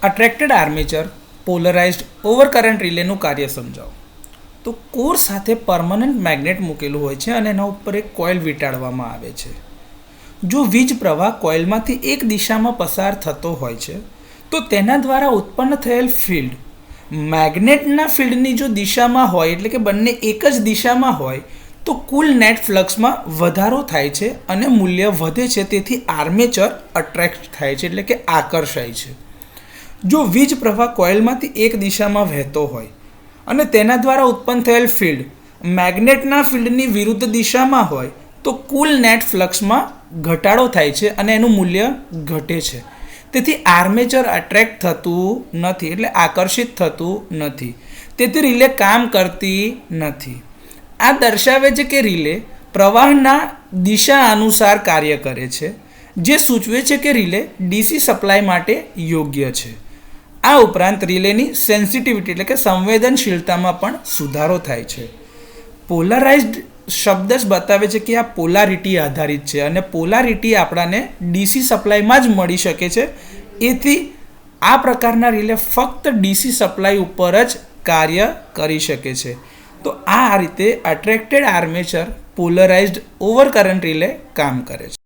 Attracted armature polarised ઓવરકરન્ટ રિલેનું કાર્ય સમજાવો. તો કોર સાથે પરમનન્ટ મેગ્નેટ મૂકેલું હોય છે અને એના ઉપર એક કોઇલ વીંટાળવામાં આવે છે. જો વીજ પ્રવાહ કોઇલમાંથી એક દિશામાં પસાર થતો હોય છે તો તેના દ્વારા ઉત્પન્ન થયેલ ફિલ્ડ મેગ્નેટના ફિલ્ડની જો દિશામાં હોય, એટલે કે બંને એક જ દિશામાં હોય, તો કુલ નેટ ફ્લક્સમાં વધારો થાય છે અને મૂલ્ય વધે છે. તેથી આર્મેચર અટ્રેક્ટ થાય છે, એટલે કે આકર્ષાય છે. જો વીજ પ્રવાહ કોઇલમાંથી એક દિશામાં વહેતો હોય અને તેના દ્વારા ઉત્પન્ન થયેલ ફિલ્ડ મેગ્નેટના ફિલ્ડની વિરુદ્ધ દિશામાં હોય તો કુલ નેટ ફ્લક્સમાં ઘટાડો થાય છે અને એનું મૂલ્ય ઘટે છે. તેથી આર્મેચર અટ્રેક્ટ થતું નથી, એટલે આકર્ષિત થતું નથી. તેથી રિલે કામ કરતી નથી. આ દર્શાવે છે કે રિલે પ્રવાહના દિશા અનુસાર કાર્ય કરે છે, જે સૂચવે છે કે રિલે ડીસી સપ્લાય માટે યોગ્ય છે. આ ઉપરાંત રિલેની સેન્સિટિવિટી એટલે કે સંવેદનશીલતામાં પણ સુધારો થાય છે. પોલરાઇઝ્ડ શબ્દ જ બતાવે છે કે આ પોલારિટી આધારિત છે અને પોલારિટી આપણાને ડીસી સપ્લાયમાં જ મળી શકે છે. એથી આ પ્રકારના રિલે ફક્ત ડીસી સપ્લાય ઉપર જ કાર્ય કરી શકે છે. તો આ રીતે અટ્રેક્ટેડ આર્મેચર પોલરાઇઝ્ડ ઓવરકરન્ટ રિલે કામ કરે છે.